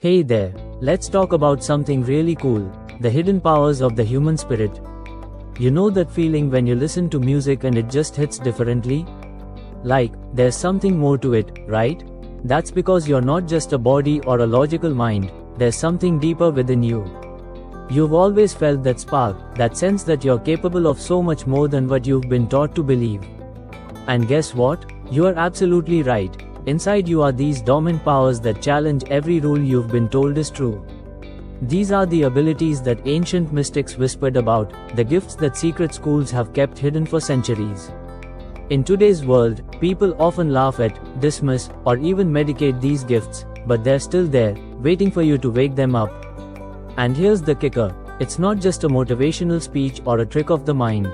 Hey there, let's talk about something really cool, the hidden powers of the human spirit. You know that feeling when you listen to music and it just hits differently? Like, there's something more to it, right? That's because you're not just a body or a logical mind, there's something deeper within you. You've always felt that spark, that sense that you're capable of so much more than what you've been taught to believe. And guess what? You are absolutely right. Inside you are these dormant powers that challenge every rule you've been told is true. These are the abilities that ancient mystics whispered about, the gifts that secret schools have kept hidden for centuries. In today's world, people often laugh at, dismiss, or even medicate these gifts, but they're still there, waiting for you to wake them up. And here's the kicker, it's not just a motivational speech or a trick of the mind.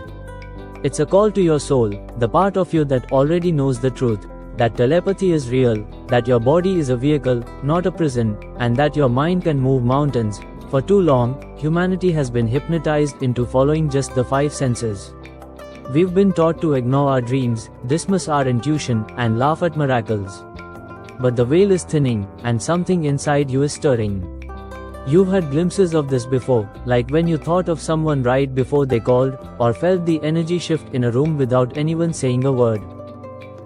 It's a call to your soul, the part of you that already knows the truth. That telepathy is real, that your body is a vehicle, not a prison, and that your mind can move mountains. For too long, humanity has been hypnotized into following just the five senses. We've been taught to ignore our dreams, dismiss our intuition, and laugh at miracles. But the veil is thinning, and something inside you is stirring. You've had glimpses of this before, like when you thought of someone right before they called, or felt the energy shift in a room without anyone saying a word.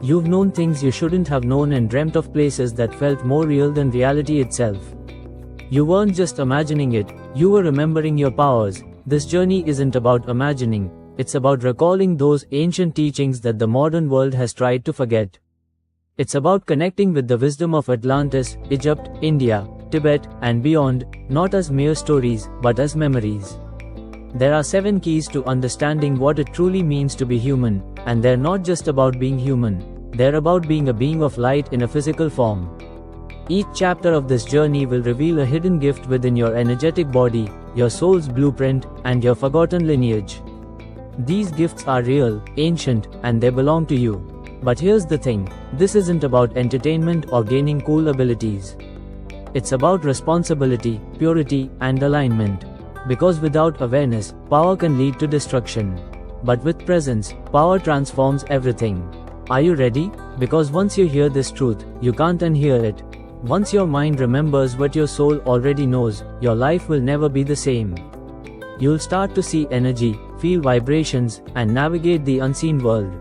You've known things you shouldn't have known and dreamt of places that felt more real than reality itself. You weren't just imagining it, you were remembering your powers. This journey isn't about imagining, it's about recalling those ancient teachings that the modern world has tried to forget. It's about connecting with the wisdom of Atlantis, Egypt, India, Tibet, and beyond, not as mere stories, but as memories. There are 7 keys to understanding what it truly means to be human, and they're not just about being human. They're about being a being of light in a physical form. Each chapter of this journey will reveal a hidden gift within your energetic body, your soul's blueprint, and your forgotten lineage. These gifts are real, ancient, and they belong to you. But here's the thing, this isn't about entertainment or gaining cool abilities. It's about responsibility, purity, and alignment. Because without awareness, power can lead to destruction. But with presence, power transforms everything. Are you ready? Because once you hear this truth, you can't unhear it. Once your mind remembers what your soul already knows, your life will never be the same. You'll start to see energy, feel vibrations, and navigate the unseen world.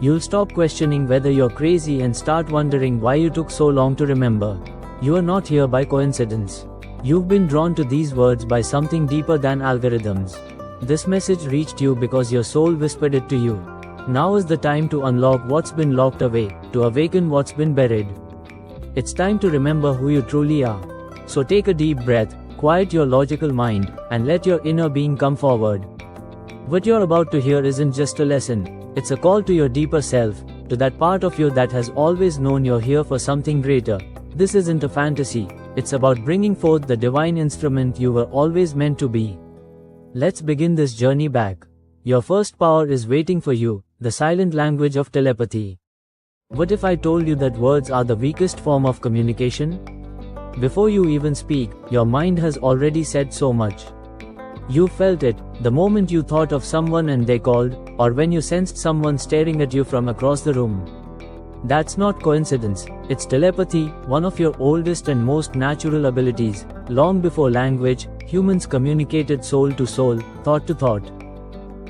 You'll stop questioning whether you're crazy and start wondering why you took so long to remember. You are not here by coincidence. You've been drawn to these words by something deeper than algorithms. This message reached you because your soul whispered it to you. Now is the time to unlock what's been locked away, to awaken what's been buried. It's time to remember who you truly are. So take a deep breath, quiet your logical mind, and let your inner being come forward. What you're about to hear isn't just a lesson, it's a call to your deeper self, to that part of you that has always known you're here for something greater. This isn't a fantasy, it's about bringing forth the divine instrument you were always meant to be. Let's begin this journey back. Your first power is waiting for you, the silent language of telepathy. What if I told you that words are the weakest form of communication? Before you even speak, your mind has already said so much. You felt it, the moment you thought of someone and they called, or when you sensed someone staring at you from across the room. That's not coincidence, it's telepathy, one of your oldest and most natural abilities. Long before language, humans communicated soul to soul, thought to thought.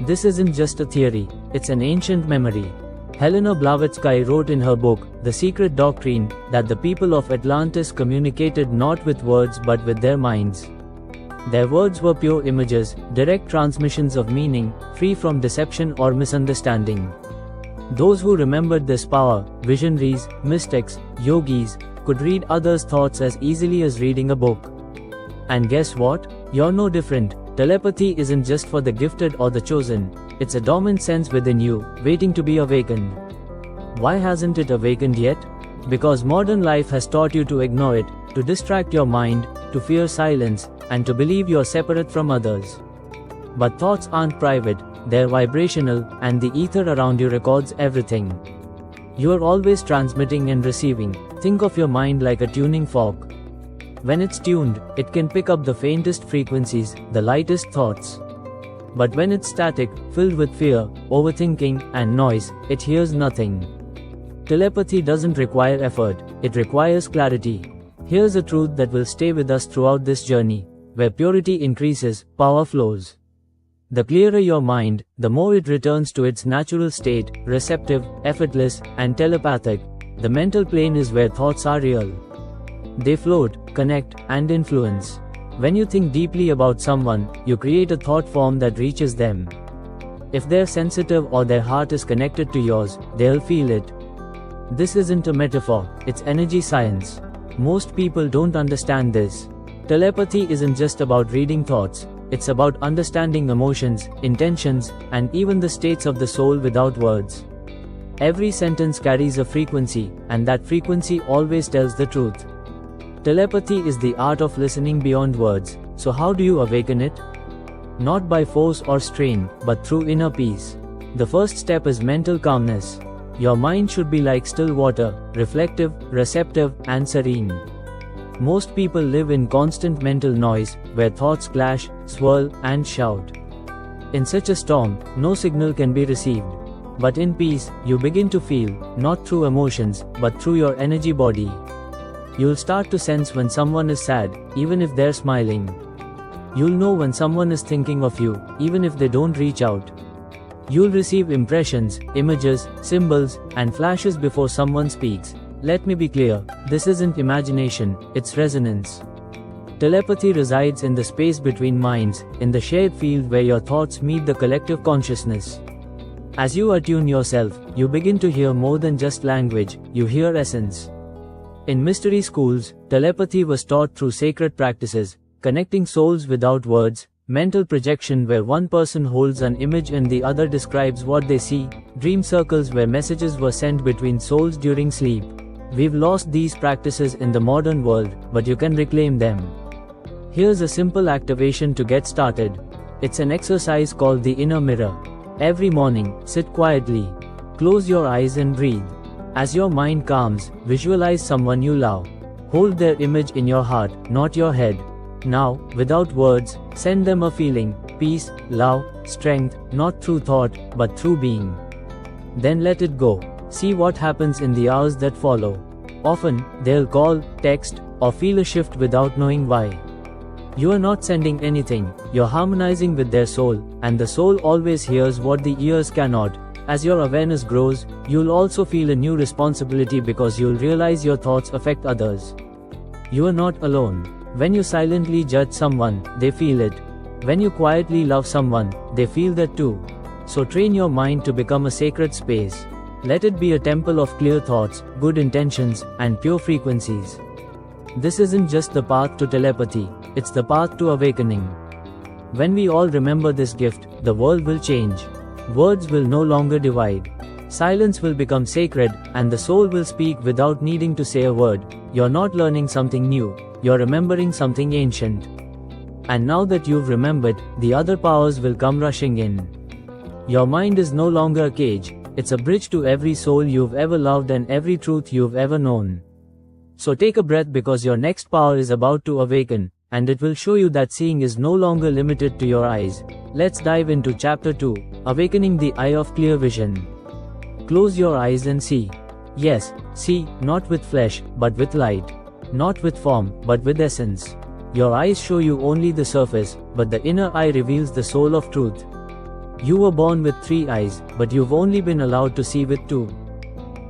This isn't just a theory, it's an ancient memory. Helena Blavatsky wrote in her book, The Secret Doctrine, that the people of Atlantis communicated not with words but with their minds. Their words were pure images, direct transmissions of meaning, free from deception or misunderstanding. Those who remembered this power, visionaries, mystics, yogis, could read others' thoughts as easily as reading a book. And guess what? You're no different. Telepathy isn't just for the gifted or the chosen, it's a dormant sense within you, waiting to be awakened. Why hasn't it awakened yet? Because modern life has taught you to ignore it, to distract your mind, to fear silence, and to believe you're separate from others. But thoughts aren't private, they're vibrational, and the ether around you records everything. You're always transmitting and receiving. Think of your mind like a tuning fork. When it's tuned, it can pick up the faintest frequencies, the lightest thoughts. But when it's static, filled with fear, overthinking, and noise, it hears nothing. Telepathy doesn't require effort, it requires clarity. Here's a truth that will stay with us throughout this journey. Where purity increases, power flows. The clearer your mind, the more it returns to its natural state, receptive, effortless, and telepathic. The mental plane is where thoughts are real. They float, connect, and influence. When you think deeply about someone, you create a thought form that reaches them. If they're sensitive or their heart is connected to yours, they'll feel it. This isn't a metaphor, it's energy science. Most people don't understand this. Telepathy isn't just about reading thoughts, it's about understanding emotions, intentions, and even the states of the soul without words. Every sentence carries a frequency, and that frequency always tells the truth. Telepathy is the art of listening beyond words, so how do you awaken it? Not by force or strain, but through inner peace. The first step is mental calmness. Your mind should be like still water, reflective, receptive, and serene. Most people live in constant mental noise, where thoughts clash, swirl, and shout. In such a storm, no signal can be received. But in peace, you begin to feel, not through emotions, but through your energy body. You'll start to sense when someone is sad, even if they're smiling. You'll know when someone is thinking of you, even if they don't reach out. You'll receive impressions, images, symbols, and flashes before someone speaks. Let me be clear, this isn't imagination, it's resonance. Telepathy resides in the space between minds, in the shared field where your thoughts meet the collective consciousness. As you attune yourself, you begin to hear more than just language, you hear essence. In mystery schools, telepathy was taught through sacred practices, connecting souls without words, mental projection where one person holds an image and the other describes what they see, dream circles where messages were sent between souls during sleep. We've lost these practices in the modern world, but you can reclaim them. Here's a simple activation to get started. It's an exercise called the inner mirror. Every morning, sit quietly. Close your eyes and breathe. As your mind calms, visualize someone you love. Hold their image in your heart, not your head. Now, without words, send them a feeling, peace, love, strength, not through thought, but through being. Then let it go. See what happens in the hours that follow. Often, they'll call, text, or feel a shift without knowing why. You are not sending anything, you're harmonizing with their soul, and the soul always hears what the ears cannot. As your awareness grows, you'll also feel a new responsibility because you'll realize your thoughts affect others. You are not alone. When you silently judge someone, they feel it. When you quietly love someone, they feel that too. So train your mind to become a sacred space. Let it be a temple of clear thoughts, good intentions, and pure frequencies. This isn't just the path to telepathy, it's the path to awakening. When we all remember this gift, the world will change. Words will no longer divide. Silence will become sacred, and the soul will speak without needing to say a word. You're not learning something new, you're remembering something ancient. And now that you've remembered, the other powers will come rushing in. Your mind is no longer a cage, it's a bridge to every soul you've ever loved and every truth you've ever known. So take a breath because your next power is about to awaken, and it will show you that seeing is no longer limited to your eyes. Let's dive into Chapter 2, Awakening the Eye of Clear Vision. Close your eyes and see. Yes, see, not with flesh, but with light. Not with form, but with essence. Your eyes show you only the surface, but the inner eye reveals the soul of truth. You were born with 3 eyes, but you've only been allowed to see with 2.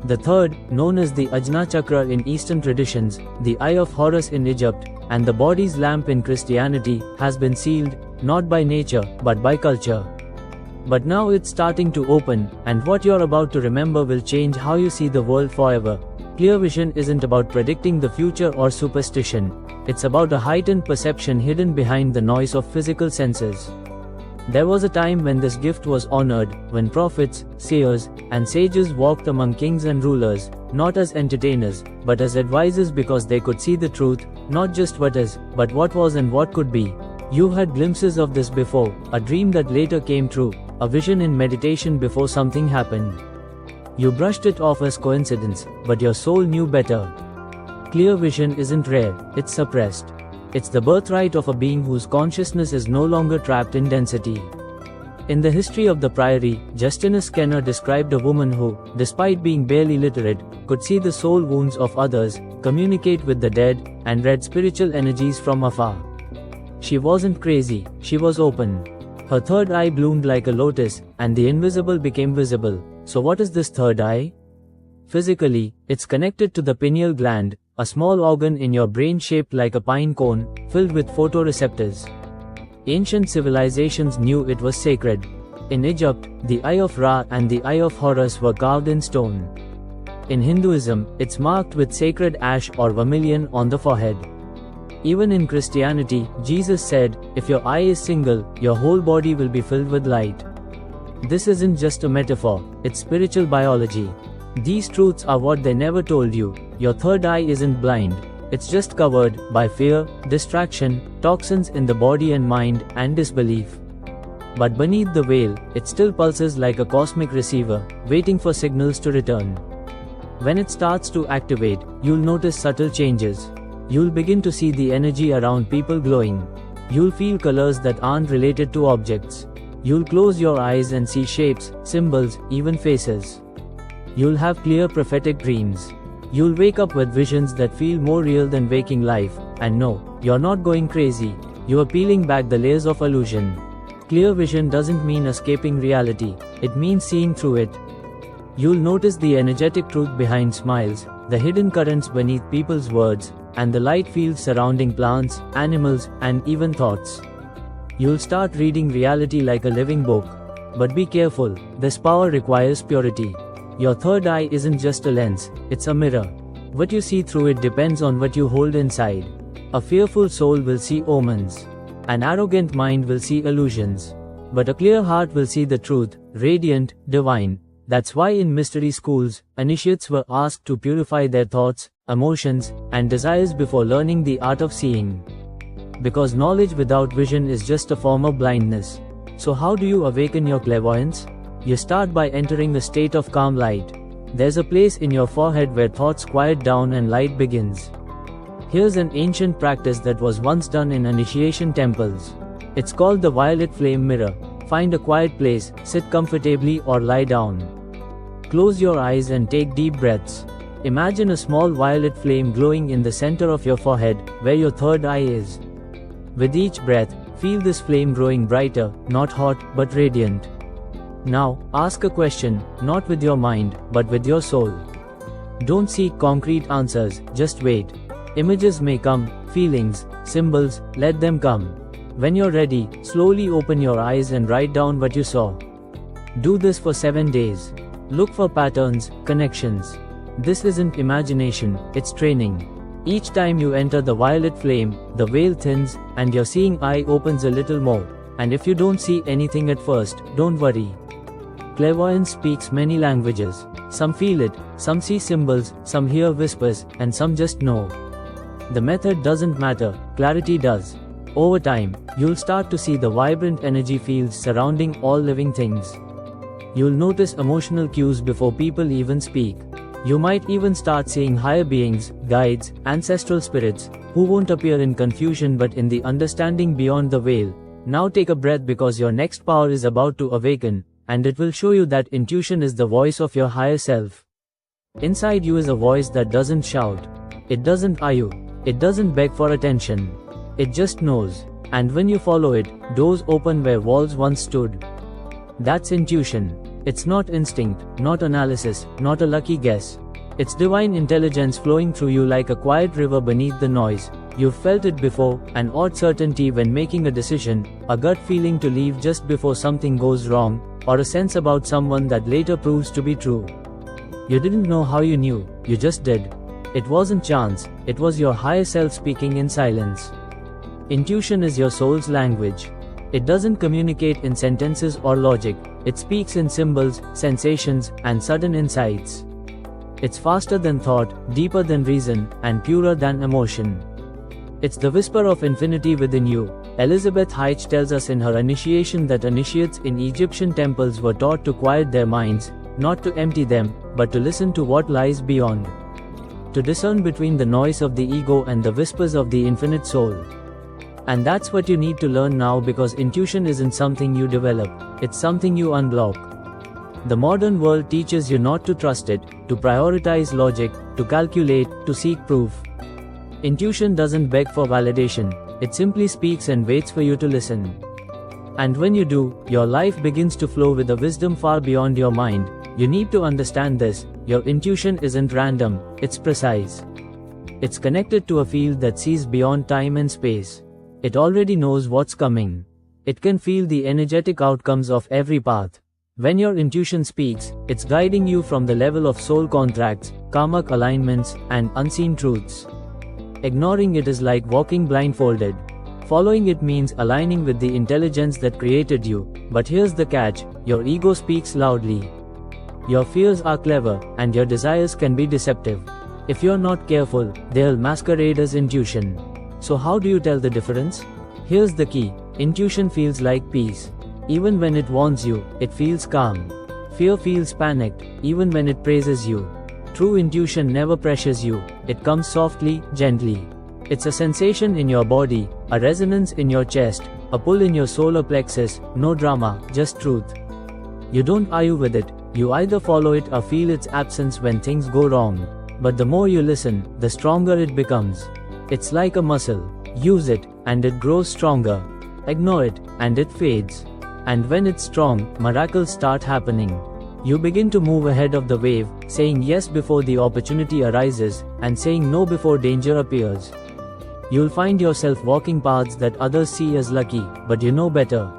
The third, known as the Ajna Chakra in Eastern traditions, the Eye of Horus in Egypt, and the body's lamp in Christianity, has been sealed, not by nature, but by culture. But now it's starting to open, and what you're about to remember will change how you see the world forever. Clear vision isn't about predicting the future or superstition. It's about a heightened perception hidden behind the noise of physical senses. There was a time when this gift was honored, when prophets, seers, and sages walked among kings and rulers, not as entertainers, but as advisors because they could see the truth, not just what is, but what was and what could be. You've had glimpses of this before, a dream that later came true, a vision in meditation before something happened. You brushed it off as coincidence, but your soul knew better. Clear vision isn't rare, it's suppressed. It's the birthright of a being whose consciousness is no longer trapped in density. In the history of the Priory, Justinus Skinner described a woman who, despite being barely literate, could see the soul wounds of others, communicate with the dead, and read spiritual energies from afar. She wasn't crazy, she was open. Her third eye bloomed like a lotus, and the invisible became visible. So what is this third eye? Physically, it's connected to the pineal gland, a small organ in your brain shaped like a pine cone, filled with photoreceptors. Ancient civilizations knew it was sacred. In Egypt, the Eye of Ra and the Eye of Horus were carved in stone. In Hinduism, it's marked with sacred ash or vermilion on the forehead. Even in Christianity, Jesus said, if your eye is single, your whole body will be filled with light. This isn't just a metaphor, it's spiritual biology. These truths are what they never told you. Your third eye isn't blind. It's just covered by fear, distraction, toxins in the body and mind, and disbelief. But beneath the veil, it still pulses like a cosmic receiver, waiting for signals to return. When it starts to activate, you'll notice subtle changes. You'll begin to see the energy around people glowing. You'll feel colors that aren't related to objects. You'll close your eyes and see shapes, symbols, even faces. You'll have clear prophetic dreams. You'll wake up with visions that feel more real than waking life. And no, you're not going crazy. You are peeling back the layers of illusion. Clear vision doesn't mean escaping reality. It means seeing through it. You'll notice the energetic truth behind smiles, the hidden currents beneath people's words, and the light fields surrounding plants, animals, and even thoughts. You'll start reading reality like a living book. But be careful, this power requires purity. Your third eye isn't just a lens, it's a mirror. What you see through it depends on what you hold inside. A fearful soul will see omens. An arrogant mind will see illusions. But a clear heart will see the truth, radiant, divine. That's why in mystery schools, initiates were asked to purify their thoughts, emotions, and desires before learning the art of seeing. Because knowledge without vision is just a form of blindness. So how do you awaken your clairvoyance? You start by entering a state of calm light. There's a place in your forehead where thoughts quiet down and light begins. Here's an ancient practice that was once done in initiation temples. It's called the violet flame mirror. Find a quiet place, sit comfortably or lie down. Close your eyes and take deep breaths. Imagine a small violet flame glowing in the center of your forehead, where your third eye is. With each breath, feel this flame growing brighter, not hot, but radiant. Now, ask a question, not with your mind, but with your soul. Don't seek concrete answers, just wait. Images may come, feelings, symbols, let them come. When you're ready, slowly open your eyes and write down what you saw. Do this for 7 days. Look for patterns, connections. This isn't imagination, it's training. Each time you enter the violet flame, the veil thins, and your seeing eye opens a little more. And if you don't see anything at first, don't worry. Clairvoyance speaks many languages. Some feel it, some see symbols, some hear whispers, and some just know. The method doesn't matter, clarity does. Over time, you'll start to see the vibrant energy fields surrounding all living things. You'll notice emotional cues before people even speak. You might even start seeing higher beings, guides, ancestral spirits, who won't appear in confusion but in the understanding beyond the veil. Now take a breath because your next power is about to awaken, and it will show you that intuition is the voice of your higher self. Inside you is a voice that doesn't shout. It doesn't argue. It doesn't beg for attention. It just knows. And when you follow it, doors open where walls once stood. That's intuition. It's not instinct, not analysis, not a lucky guess. It's divine intelligence flowing through you like a quiet river beneath the noise. You've felt it before, an odd certainty when making a decision, a gut feeling to leave just before something goes wrong, or a sense about someone that later proves to be true. You didn't know how you knew, you just did. It wasn't chance, it was your higher self speaking in silence. Intuition is your soul's language. It doesn't communicate in sentences or logic, it speaks in symbols, sensations, and sudden insights. It's faster than thought, deeper than reason, and purer than emotion. It's the whisper of infinity within you. Elizabeth Heitch tells us in her initiation that initiates in Egyptian temples were taught to quiet their minds, not to empty them, but to listen to what lies beyond. To discern between the noise of the ego and the whispers of the infinite soul. And that's what you need to learn now, because intuition isn't something you develop, it's something you unlock. The modern world teaches you not to trust it, to prioritize logic, to calculate, to seek proof. Intuition doesn't beg for validation, it simply speaks and waits for you to listen. And when you do, your life begins to flow with a wisdom far beyond your mind. You need to understand this: your intuition isn't random, it's precise. It's connected to a field that sees beyond time and space. It already knows what's coming. It can feel the energetic outcomes of every path. When your intuition speaks, it's guiding you from the level of soul contracts, karmic alignments, and unseen truths. Ignoring it is like walking blindfolded. Following it means aligning with the intelligence that created you. But here's the catch: your ego speaks loudly. Your fears are clever, and your desires can be deceptive. If you're not careful, they'll masquerade as intuition. So how do you tell the difference? Here's the key: intuition feels like peace. Even when it warns you, it feels calm. Fear feels panicked, even when it praises you. True intuition never pressures you, it comes softly, gently. It's a sensation in your body, a resonance in your chest, a pull in your solar plexus, no drama, just truth. You don't argue with it, you either follow it or feel its absence when things go wrong. But the more you listen, the stronger it becomes. It's like a muscle. Use it, and it grows stronger. Ignore it, and it fades. And when it's strong, miracles start happening. You begin to move ahead of the wave, saying yes before the opportunity arises, and saying no before danger appears. You'll find yourself walking paths that others see as lucky, but you know better.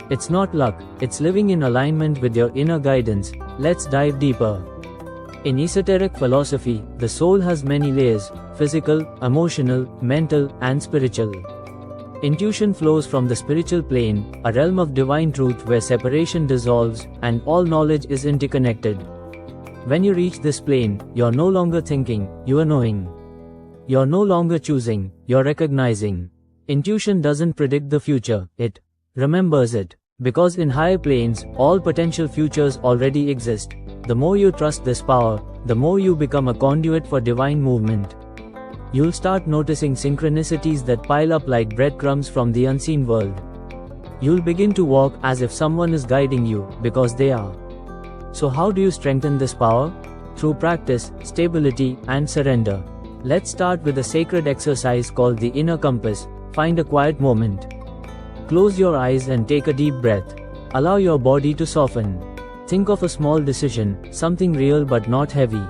It's not luck, it's living in alignment with your inner guidance. Let's dive deeper. In esoteric philosophy, the soul has many layers: physical, emotional, mental, and spiritual. Intuition flows from the spiritual plane, a realm of divine truth where separation dissolves, and all knowledge is interconnected. When you reach this plane, you're no longer thinking, you are knowing. You're no longer choosing, you're recognizing. Intuition doesn't predict the future, it remembers it. Because in higher planes, all potential futures already exist. The more you trust this power, the more you become a conduit for divine movement. You'll start noticing synchronicities that pile up like breadcrumbs from the unseen world. You'll begin to walk as if someone is guiding you, because they are. So how do you strengthen this power? Through practice, stability, and surrender. Let's start with a sacred exercise called the inner compass. Find a quiet moment. Close your eyes and take a deep breath. Allow your body to soften. Think of a small decision, something real but not heavy.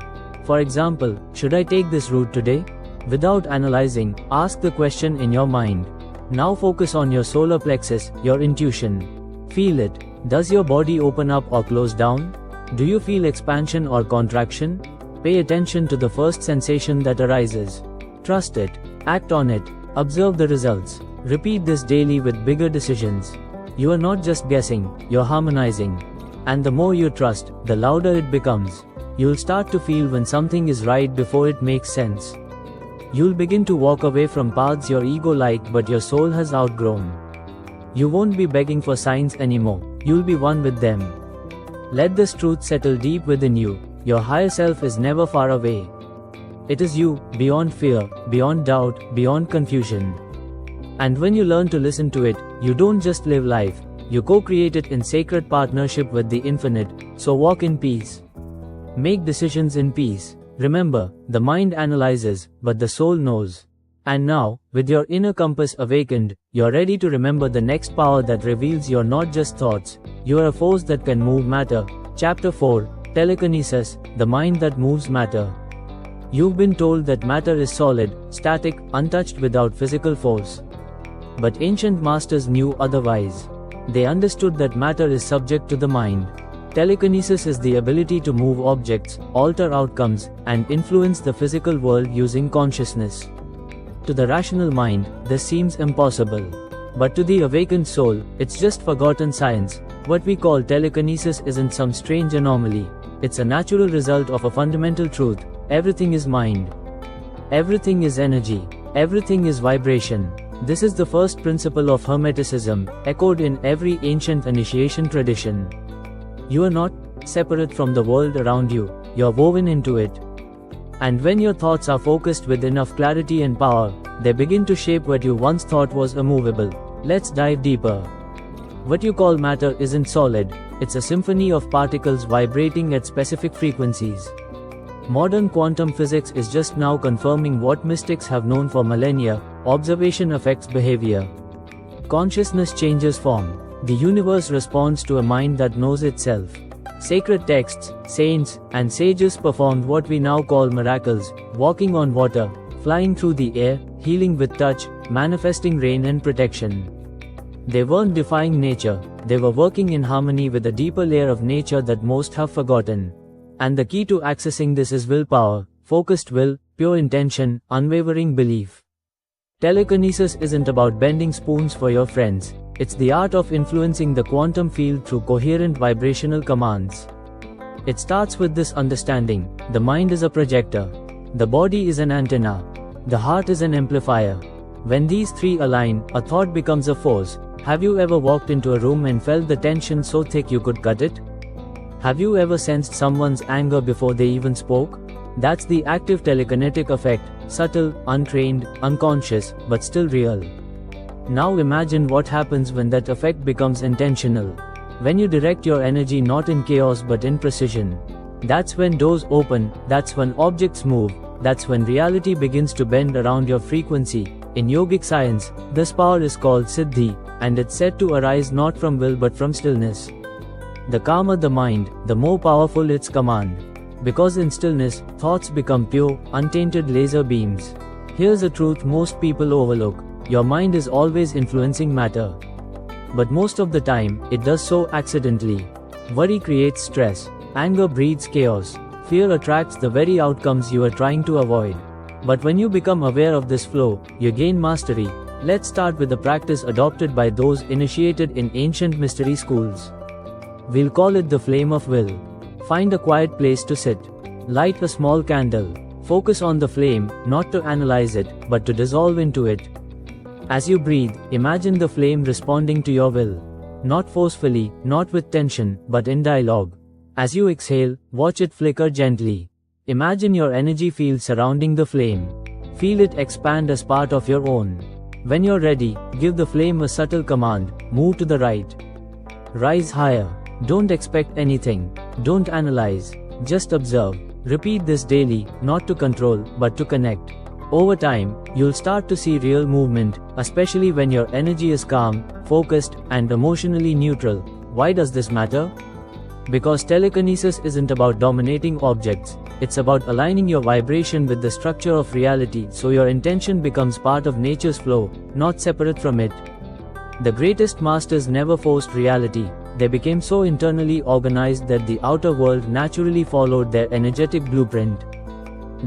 For example, should I take this route today? Without analyzing, ask the question in your mind. Now focus on your solar plexus, your intuition. Feel it. Does your body open up or close down? Do you feel expansion or contraction? Pay attention to the first sensation that arises. Trust it. Act on it. Observe the results. Repeat this daily with bigger decisions. You are not just guessing, you're harmonizing. And the more you trust, the louder it becomes. You'll start to feel when something is right before it makes sense. You'll begin to walk away from paths your ego liked but your soul has outgrown. You won't be begging for signs anymore, you'll be one with them. Let this truth settle deep within you: your higher self is never far away. It is you, beyond fear, beyond doubt, beyond confusion. And when you learn to listen to it, you don't just live life, you co-create it in sacred partnership with the infinite. So walk in peace. Make decisions in peace. Remember, the mind analyzes, but the soul knows. And now, with your inner compass awakened, you're ready to remember the next power that reveals you're not just thoughts, you're a force that can move matter. Chapter 4, Telekinesis, the mind that moves matter. You've been told that matter is solid, static, untouched without physical force. But ancient masters knew otherwise. They understood that matter is subject to the mind. Telekinesis is the ability to move objects, alter outcomes, and influence the physical world using consciousness. To the rational mind, this seems impossible. But to the awakened soul, it's just forgotten science. What we call telekinesis isn't some strange anomaly. It's a natural result of a fundamental truth: everything is mind. Everything is energy. Everything is vibration. This is the first principle of Hermeticism, echoed in every ancient initiation tradition. You are not separate from the world around you, you're woven into it. And when your thoughts are focused with enough clarity and power, they begin to shape what you once thought was immovable. Let's dive deeper. What you call matter isn't solid, it's a symphony of particles vibrating at specific frequencies. Modern quantum physics is just now confirming what mystics have known for millennia: observation affects behavior. Consciousness changes form. The universe responds to a mind that knows itself. Sacred texts, saints, and sages performed what we now call miracles: walking on water, flying through the air, healing with touch, manifesting rain and protection. They weren't defying nature, they were working in harmony with a deeper layer of nature that most have forgotten. And the key to accessing this is willpower, focused will, pure intention, unwavering belief. Telekinesis isn't about bending spoons for your friends, it's the art of influencing the quantum field through coherent vibrational commands. It starts with this understanding: the mind is a projector, the body is an antenna, the heart is an amplifier. When these three align, a thought becomes a force. Have you ever walked into a room and felt the tension so thick you could cut it? Have you ever sensed someone's anger before they even spoke? That's the active telekinetic effect, subtle, untrained, unconscious, but still real. Now imagine what happens when that effect becomes intentional. When you direct your energy not in chaos but in precision. That's when doors open, that's when objects move, that's when reality begins to bend around your frequency. In yogic science, this power is called siddhi, and it's said to arise not from will but from stillness. The calmer the mind, the more powerful its command. Because in stillness, thoughts become pure, untainted laser beams. Here's a truth most people overlook: your mind is always influencing matter. But most of the time, it does so accidentally. Worry creates stress, anger breeds chaos, fear attracts the very outcomes you are trying to avoid. But when you become aware of this flow, you gain mastery. Let's start with a practice adopted by those initiated in ancient mystery schools. We'll call it the flame of will. Find a quiet place to sit. Light a small candle. Focus on the flame, not to analyze it, but to dissolve into it. As you breathe, imagine the flame responding to your will. Not forcefully, not with tension, but in dialogue. As you exhale, watch it flicker gently. Imagine your energy field surrounding the flame. Feel it expand as part of your own. When you're ready, give the flame a subtle command: move to the right. Rise higher. Don't expect anything. Don't analyze. Just observe. Repeat this daily, not to control, but to connect. Over time, you'll start to see real movement, especially when your energy is calm, focused, and emotionally neutral. Why does this matter? Because telekinesis isn't about dominating objects, it's about aligning your vibration with the structure of reality so your intention becomes part of nature's flow, not separate from it. The greatest masters never forced reality. They became so internally organized that the outer world naturally followed their energetic blueprint.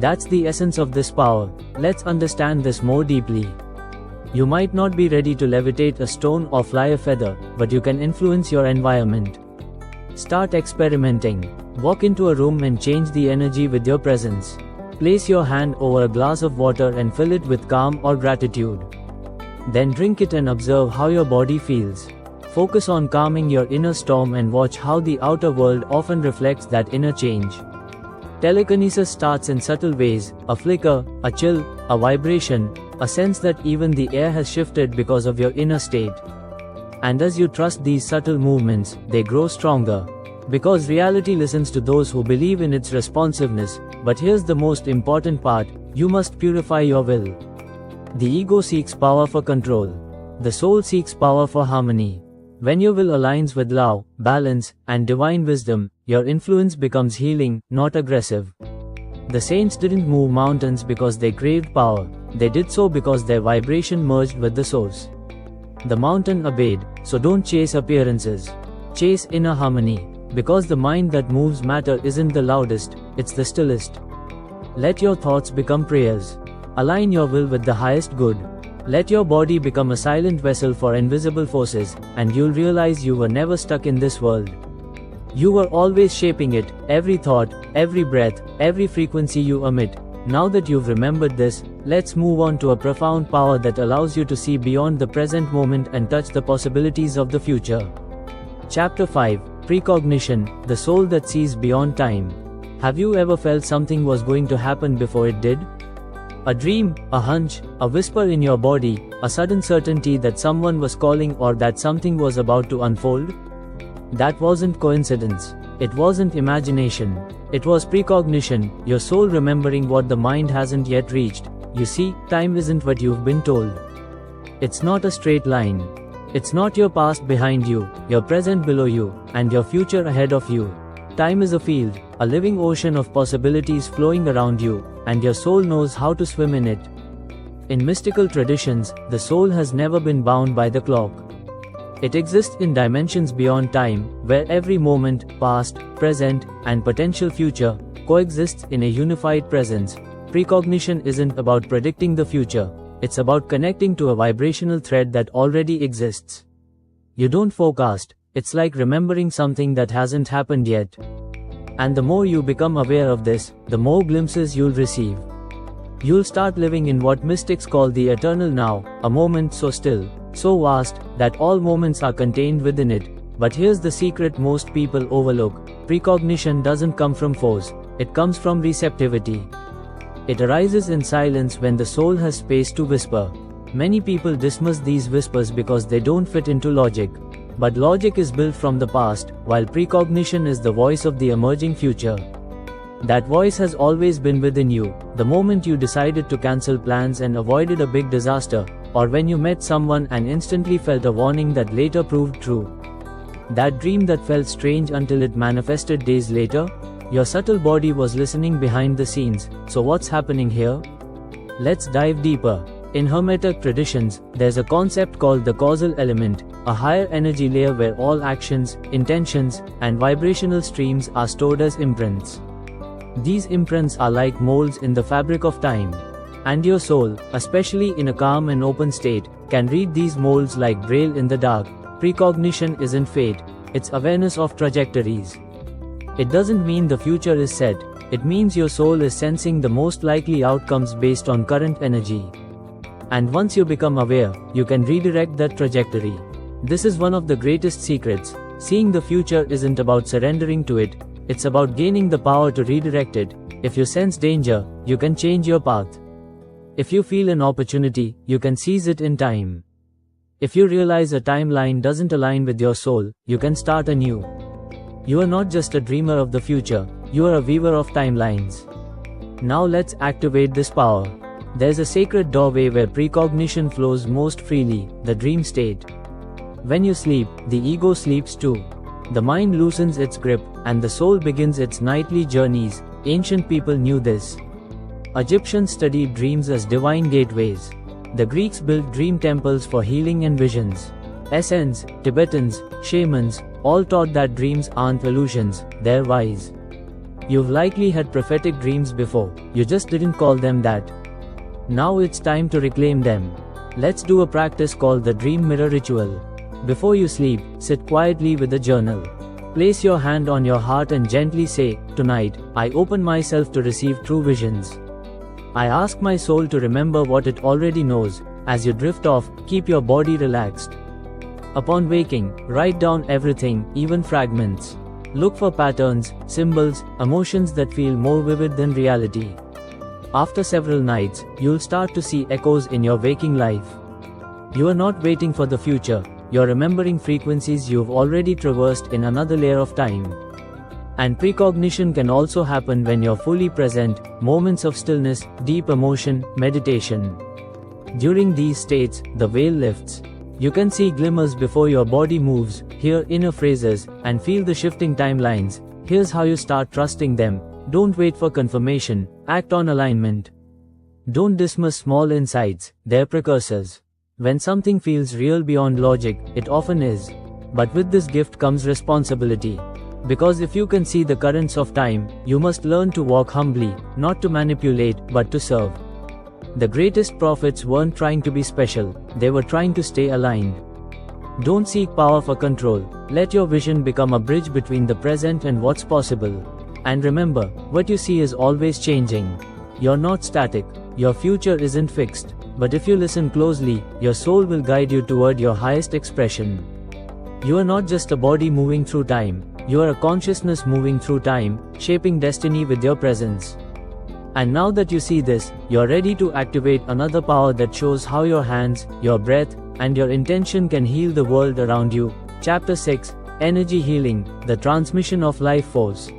That's the essence of this power. Let's understand this more deeply. You might not be ready to levitate a stone or fly a feather, but you can influence your environment. Start experimenting. Walk into a room and change the energy with your presence. Place your hand over a glass of water and fill it with calm or gratitude. Then drink it and observe how your body feels. Focus on calming your inner storm and watch how the outer world often reflects that inner change. Telekinesis starts in subtle ways: a flicker, a chill, a vibration, a sense that even the air has shifted because of your inner state. And as you trust these subtle movements, they grow stronger. Because reality listens to those who believe in its responsiveness. But here's the most important part: you must purify your will. The ego seeks power for control. The soul seeks power for harmony. When your will aligns with love, balance, and divine wisdom, your influence becomes healing, not aggressive. The saints didn't move mountains because they craved power. They did so because their vibration merged with the source. The mountain obeyed, so don't chase appearances. Chase inner harmony. Because the mind that moves matter isn't the loudest, it's the stillest. Let your thoughts become prayers. Align your will with the highest good. Let your body become a silent vessel for invisible forces, and you'll realize you were never stuck in this world. You were always shaping it, every thought, every breath, every frequency you emit. Now that you've remembered this, let's move on to a profound power that allows you to see beyond the present moment and touch the possibilities of the future. Chapter 5: Precognition, the soul that sees beyond time. Have you ever felt something was going to happen before it did? A dream, a hunch, a whisper in your body, a sudden certainty that someone was calling or that something was about to unfold? That wasn't coincidence. It wasn't imagination. It was precognition, your soul remembering what the mind hasn't yet reached. You see, time isn't what you've been told. It's not a straight line. It's not your past behind you, your present below you, and your future ahead of you. Time is a field, a living ocean of possibilities flowing around you, and your soul knows how to swim in it. In mystical traditions, the soul has never been bound by the clock. It exists in dimensions beyond time, where every moment, past, present, and potential future, coexists in a unified presence. Precognition isn't about predicting the future, it's about connecting to a vibrational thread that already exists. You don't forecast, it's like remembering something that hasn't happened yet. And the more you become aware of this, the more glimpses you'll receive. You'll start living in what mystics call the eternal now, a moment so still, so vast, that all moments are contained within it. But here's the secret most people overlook. Precognition doesn't come from force, it comes from receptivity. It arises in silence when the soul has space to whisper. Many people dismiss these whispers because they don't fit into logic. But logic is built from the past, while precognition is the voice of the emerging future. That voice has always been within you, the moment you decided to cancel plans and avoided a big disaster, or when you met someone and instantly felt a warning that later proved true. That dream that felt strange until it manifested days later? Your subtle body was listening behind the scenes. So what's happening here? Let's dive deeper. In Hermetic traditions, there's a concept called the causal element, a higher energy layer where all actions, intentions, and vibrational streams are stored as imprints. These imprints are like molds in the fabric of time. And your soul, especially in a calm and open state, can read these molds like braille in the dark. Precognition isn't fate, it's awareness of trajectories. It doesn't mean the future is set, it means your soul is sensing the most likely outcomes based on current energy. And once you become aware, you can redirect that trajectory. This is one of the greatest secrets. Seeing the future isn't about surrendering to it, it's about gaining the power to redirect it. If you sense danger, you can change your path. If you feel an opportunity, you can seize it in time. If you realize a timeline doesn't align with your soul, you can start anew. You are not just a dreamer of the future, you are a weaver of timelines. Now let's activate this power. There's a sacred doorway where precognition flows most freely, the dream state. When you sleep, the ego sleeps too. The mind loosens its grip, and the soul begins its nightly journeys. Ancient people knew this. Egyptians studied dreams as divine gateways. The Greeks built dream temples for healing and visions. Essenes, Tibetans, shamans, all taught that dreams aren't illusions, they're wise. You've likely had prophetic dreams before, you just didn't call them that. Now it's time to reclaim them. Let's do a practice called the dream mirror ritual. Before you sleep, sit quietly with a journal. Place your hand on your heart and gently say, "Tonight, I open myself to receive true visions. I ask my soul to remember what it already knows." As you drift off, keep your body relaxed. Upon waking, write down everything, even fragments. Look for patterns, symbols, emotions that feel more vivid than reality. After several nights, you'll start to see echoes in your waking life. You are not waiting for the future. You're remembering frequencies you've already traversed in another layer of time. And precognition can also happen when you're fully present, moments of stillness, deep emotion, meditation. During these states, the veil lifts. You can see glimmers before your body moves, hear inner phrases, and feel the shifting timelines. Here's how you start trusting them. Don't wait for confirmation, act on alignment. Don't dismiss small insights, they're precursors. When something feels real beyond logic, it often is. But with this gift comes responsibility. Because if you can see the currents of time, you must learn to walk humbly, not to manipulate, but to serve. The greatest prophets weren't trying to be special, they were trying to stay aligned. Don't seek power for control, let your vision become a bridge between the present and what's possible. And remember, what you see is always changing. You're not static, your future isn't fixed. But if you listen closely, your soul will guide you toward your highest expression. You are not just a body moving through time, you are a consciousness moving through time, shaping destiny with your presence. And now that you see this, you're ready to activate another power that shows how your hands, your breath, and your intention can heal the world around you. Chapter 6, Energy healing, the transmission of life force.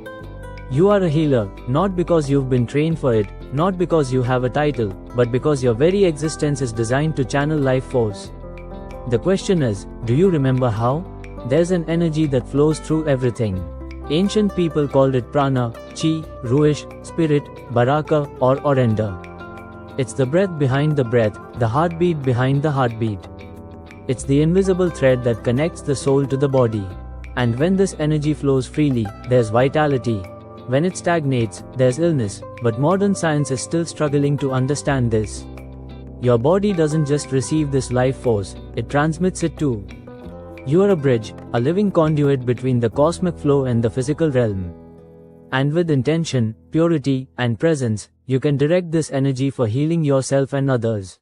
You are a healer, not because you've been trained for it, not because you have a title, but because your very existence is designed to channel life force. The question is, do you remember how? There's an energy that flows through everything. Ancient people called it prana, chi, ruish, spirit, baraka, or orenda. It's the breath behind the breath, the heartbeat behind the heartbeat. It's the invisible thread that connects the soul to the body. And when this energy flows freely, there's vitality. When it stagnates, there's illness, but modern science is still struggling to understand this. Your body doesn't just receive this life force, it transmits it too. You are a bridge, a living conduit between the cosmic flow and the physical realm. And with intention, purity, and presence, you can direct this energy for healing yourself and others.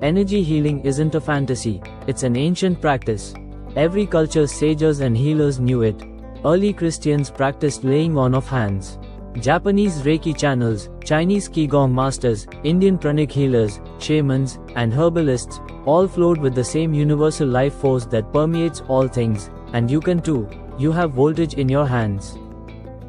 Energy healing isn't a fantasy, it's an ancient practice. Every culture's sages and healers knew it. Early Christians practiced laying on of hands. Japanese Reiki channels, Chinese Qigong masters, Indian pranic healers, shamans, and herbalists, all flowed with the same universal life force that permeates all things, and you can too. You have voltage in your hands.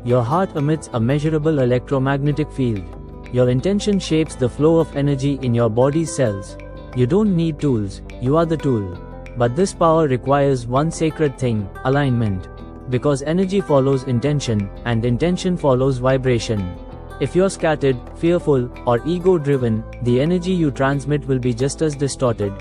Your heart emits a measurable electromagnetic field. Your intention shapes the flow of energy in your body's cells. You don't need tools, you are the tool. But this power requires one sacred thing, alignment. Because energy follows intention, and intention follows vibration. If you're scattered, fearful, or ego-driven, the energy you transmit will be just as distorted.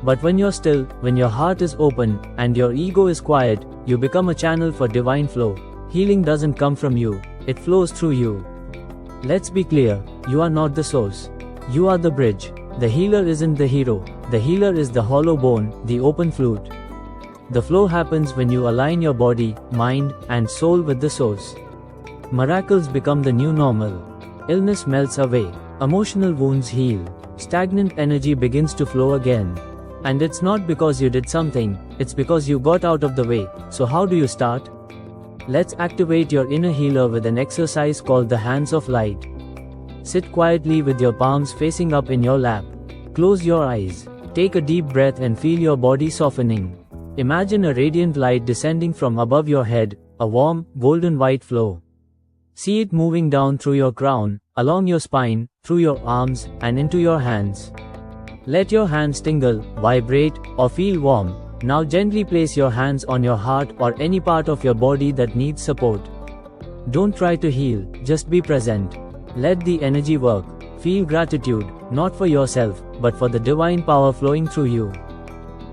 But when you're still, when your heart is open, and your ego is quiet, you become a channel for divine flow. Healing doesn't come from you, it flows through you. Let's be clear, you are not the source. You are the bridge. The healer isn't the hero, the healer is the hollow bone, the open flute. The flow happens when you align your body, mind, and soul with the source. Miracles become the new normal. Illness melts away, emotional wounds heal, stagnant energy begins to flow again. And it's not because you did something, it's because you got out of the way. So how do you start? Let's activate your inner healer with an exercise called the Hands of Light. Sit quietly with your palms facing up in your lap. Close your eyes. Take a deep breath and feel your body softening. Imagine a radiant light descending from above your head, a warm, golden white flow. See it moving down through your crown, along your spine, through your arms, and into your hands. Let your hands tingle, vibrate, or feel warm. Now gently place your hands on your heart or any part of your body that needs support. Don't try to heal, just be present. Let the energy work. Feel gratitude, not for yourself, but for the divine power flowing through you.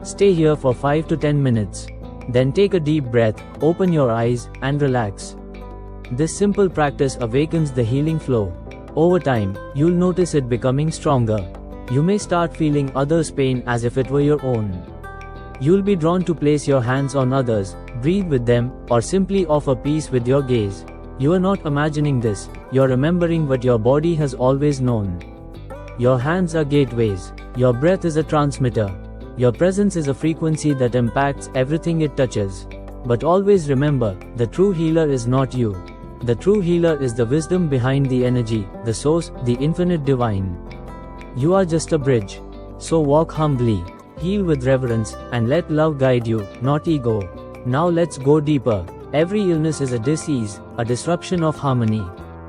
Stay here for 5 to 10 minutes. Then take a deep breath, open your eyes, and relax. This simple practice awakens the healing flow. Over time, you'll notice it becoming stronger. You may start feeling others' pain as if it were your own. You'll be drawn to place your hands on others, breathe with them, or simply offer peace with your gaze. You are not imagining this, you're remembering what your body has always known. Your hands are gateways. Your breath is a transmitter. Your presence is a frequency that impacts everything it touches. But always remember, the true healer is not you. The true healer is the wisdom behind the energy, the source, the infinite divine. You are just a bridge. So walk humbly, heal with reverence, and let love guide you, not ego. Now let's go deeper. Every illness is a disease, a disruption of harmony.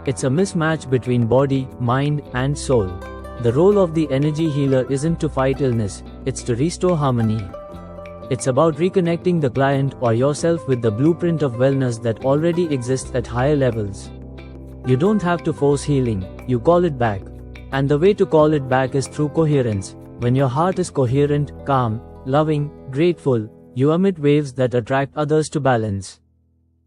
It's a mismatch between body, mind, and soul. The role of the energy healer isn't to fight illness, it's to restore harmony. It's about reconnecting the client or yourself with the blueprint of wellness that already exists at higher levels. You don't have to force healing, you call it back. And the way to call it back is through coherence. When your heart is coherent, calm, loving, grateful, you emit waves that attract others to balance.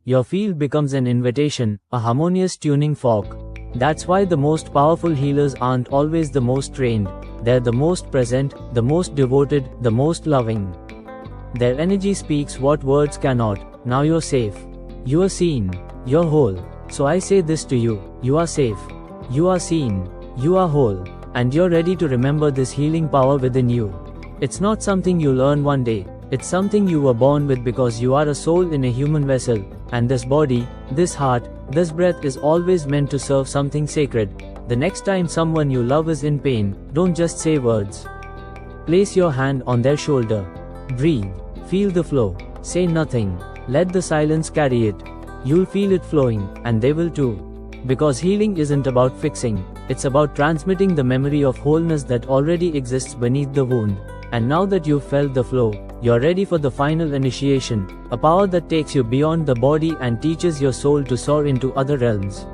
Your field becomes an invitation, a harmonious tuning fork. That's why the most powerful healers aren't always the most trained. They're the most present, the most devoted, the most loving. Their energy speaks what words cannot. Now you're safe. You are seen. You're whole. So I say this to you, you are safe. You are seen. You are whole. And you're ready to remember this healing power within you. It's not something you learn one day. It's something you were born with because you are a soul in a human vessel. And this body, this heart, this breath is always meant to serve something sacred. The next time someone you love is in pain, don't just say words. Place your hand on their shoulder. Breathe. Feel the flow. Say nothing. Let the silence carry it. You'll feel it flowing, and they will too. Because healing isn't about fixing, it's about transmitting the memory of wholeness that already exists beneath the wound. And now that you've felt the flow, you're ready for the final initiation, a power that takes you beyond the body and teaches your soul to soar into other realms.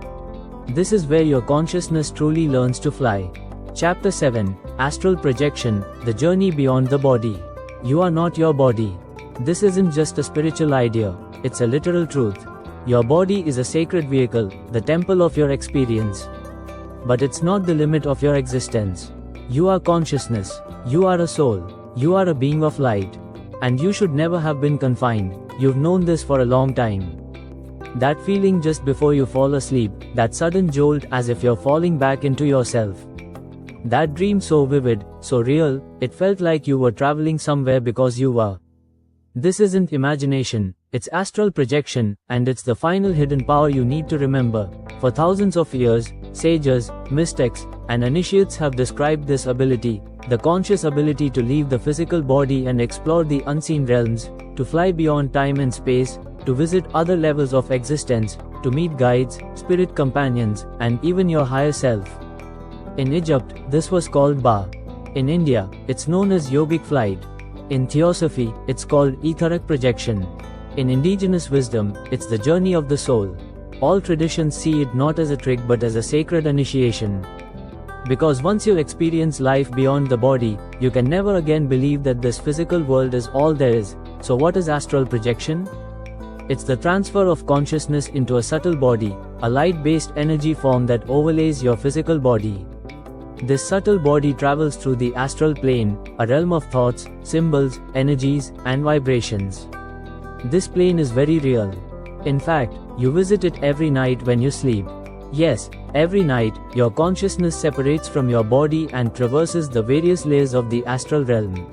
This is where your consciousness truly learns to fly. Chapter 7, Astral Projection, The Journey Beyond the Body. You are not your body. This isn't just a spiritual idea, it's a literal truth. Your body is a sacred vehicle, the temple of your experience. But it's not the limit of your existence. You are consciousness. You are a soul. You are a being of light. And you should never have been confined. You've known this for a long time. That feeling just before you fall asleep, that sudden jolt as if you're falling back into yourself. That dream so vivid, so real, it felt like you were traveling somewhere because you were. This isn't imagination, it's astral projection, and it's the final hidden power you need to remember. For thousands of years, sages, mystics, and initiates have described this ability, the conscious ability to leave the physical body and explore the unseen realms, to fly beyond time and space, to visit other levels of existence, to meet guides, spirit companions, and even your higher self. In Egypt, this was called Ba. In India, it's known as yogic flight. In theosophy, it's called etheric projection. In indigenous wisdom, it's the journey of the soul. All traditions see it not as a trick but as a sacred initiation. Because once you experience life beyond the body, you can never again believe that this physical world is all there is. So what is astral projection? It's the transfer of consciousness into a subtle body, a light-based energy form that overlays your physical body. This subtle body travels through the astral plane, a realm of thoughts, symbols, energies, and vibrations. This plane is very real. In fact, you visit it every night when you sleep. Yes, every night, your consciousness separates from your body and traverses the various layers of the astral realm.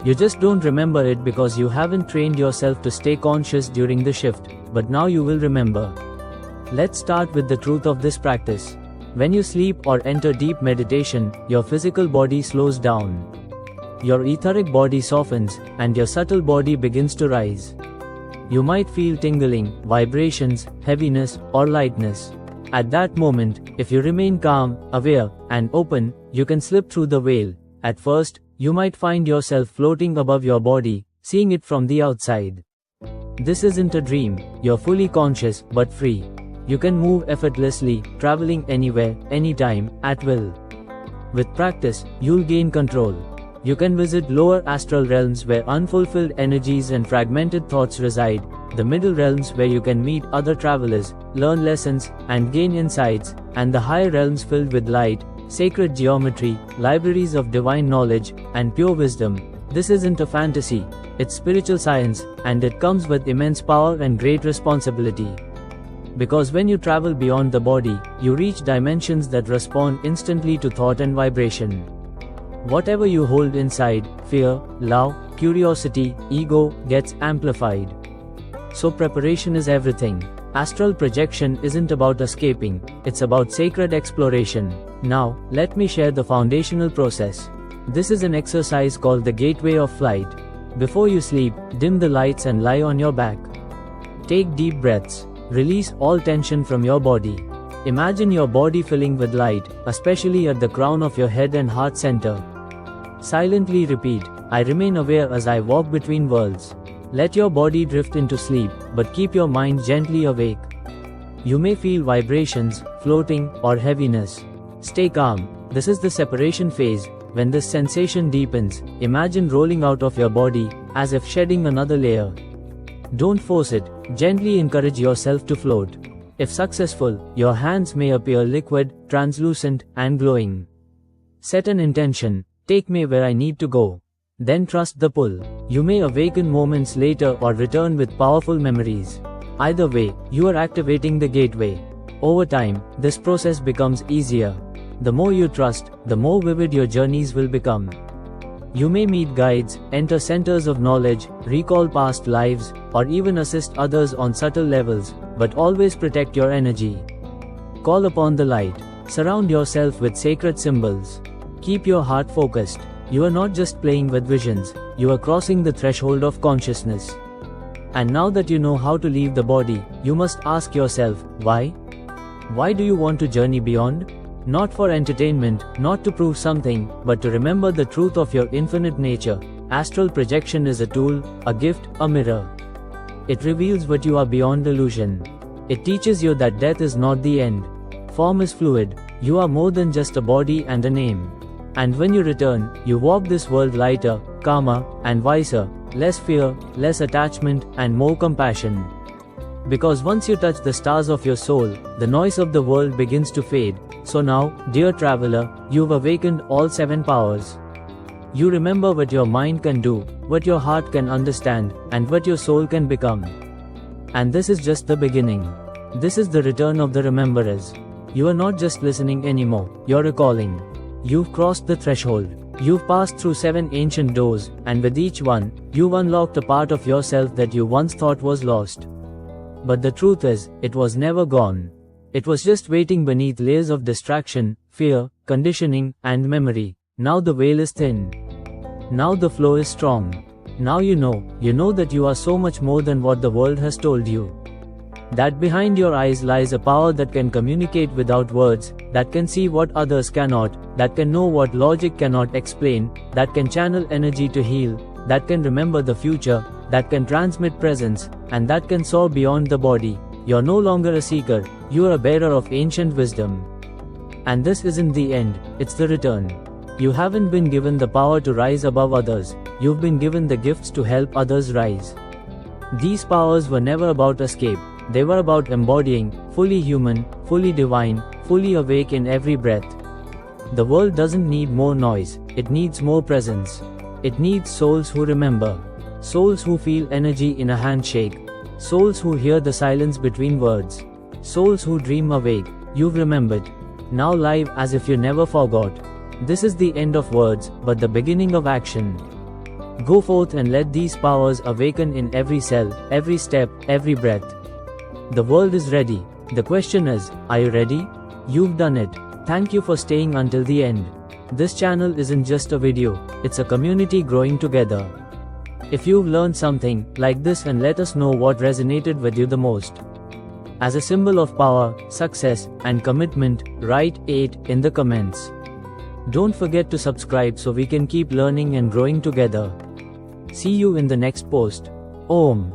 You just don't remember it because you haven't trained yourself to stay conscious during the shift, but now you will remember. Let's start with the truth of this practice. When you sleep or enter deep meditation, your physical body slows down. Your etheric body softens, and your subtle body begins to rise. You might feel tingling, vibrations, heaviness, or lightness. At that moment, if you remain calm, aware, and open, you can slip through the veil. At first, you might find yourself floating above your body, seeing it from the outside. This isn't a dream, you're fully conscious, but free. You can move effortlessly, traveling anywhere, anytime, at will. With practice, you'll gain control. You can visit lower astral realms where unfulfilled energies and fragmented thoughts reside, the middle realms where you can meet other travelers, learn lessons, and gain insights, and the higher realms filled with light, sacred geometry, libraries of divine knowledge, and pure wisdom. This isn't a fantasy, it's spiritual science, and it comes with immense power and great responsibility. Because when you travel beyond the body, you reach dimensions that respond instantly to thought and vibration. Whatever you hold inside, fear, love, curiosity, ego, gets amplified. So preparation is everything. Astral projection isn't about escaping, it's about sacred exploration. Now, let me share the foundational process. This is an exercise called the Gateway of Flight. Before you sleep, dim the lights and lie on your back. Take deep breaths. Release all tension from your body. Imagine your body filling with light, especially at the crown of your head and heart center. Silently repeat, I remain aware as I walk between worlds. Let your body drift into sleep, but keep your mind gently awake. You may feel vibrations, floating, or heaviness. Stay calm. This is the separation phase. When this sensation deepens, imagine rolling out of your body, as if shedding another layer. Don't force it, gently encourage yourself to float. If successful, your hands may appear liquid, translucent, and glowing. Set an intention, take me where I need to go. Then trust the pull. You may awaken moments later or return with powerful memories. Either way, you are activating the gateway. Over time, this process becomes easier. The more you trust, the more vivid your journeys will become. You may meet guides, enter centers of knowledge, recall past lives, or even assist others on subtle levels, but always protect your energy. Call upon the light. Surround yourself with sacred symbols. Keep your heart focused. You are not just playing with visions, you are crossing the threshold of consciousness. And now that you know how to leave the body, you must ask yourself, why? Why do you want to journey beyond? Not for entertainment, not to prove something, but to remember the truth of your infinite nature. Astral projection is a tool, a gift, a mirror. It reveals what you are beyond illusion. It teaches you that death is not the end. Form is fluid. You are more than just a body and a name. And when you return, you walk this world lighter, calmer, and wiser, less fear, less attachment, and more compassion. Because once you touch the stars of your soul, the noise of the world begins to fade. So now, dear traveler, you've awakened all 7 powers. You remember what your mind can do, what your heart can understand, and what your soul can become. And this is just the beginning. This is the return of the rememberers. You are not just listening anymore, you're recalling. You've crossed the threshold. You've passed through 7 ancient doors, and with each one, you've unlocked a part of yourself that you once thought was lost. But the truth is, it was never gone. It was just waiting beneath layers of distraction, fear, conditioning, and memory. Now the veil is thin. Now the flow is strong. Now you know that you are so much more than what the world has told you. That behind your eyes lies a power that can communicate without words, that can see what others cannot, that can know what logic cannot explain, that can channel energy to heal, that can remember the future, that can transmit presence, and that can soar beyond the body. You're no longer a seeker, you are a bearer of ancient wisdom. And this isn't the end, it's the return. You haven't been given the power to rise above others, you've been given the gifts to help others rise. These powers were never about escape, they were about embodying, fully human, fully divine, fully awake in every breath. The world doesn't need more noise, it needs more presence. It needs souls who remember. Souls who feel energy in a handshake. Souls who hear the silence between words. Souls who dream awake. You've remembered. Now live as if you never forgot. This is the end of words, but the beginning of action. Go forth and let these powers awaken in every cell, every step, every breath. The world is ready. The question is, are you ready? You've done it. Thank you for staying until the end. This channel isn't just a video, it's a community growing together. If you've learned something, like this and let us know what resonated with you the most. As a symbol of power, success, and commitment, write 8 in the comments. Don't forget to subscribe so we can keep learning and growing together. See you in the next post. Om.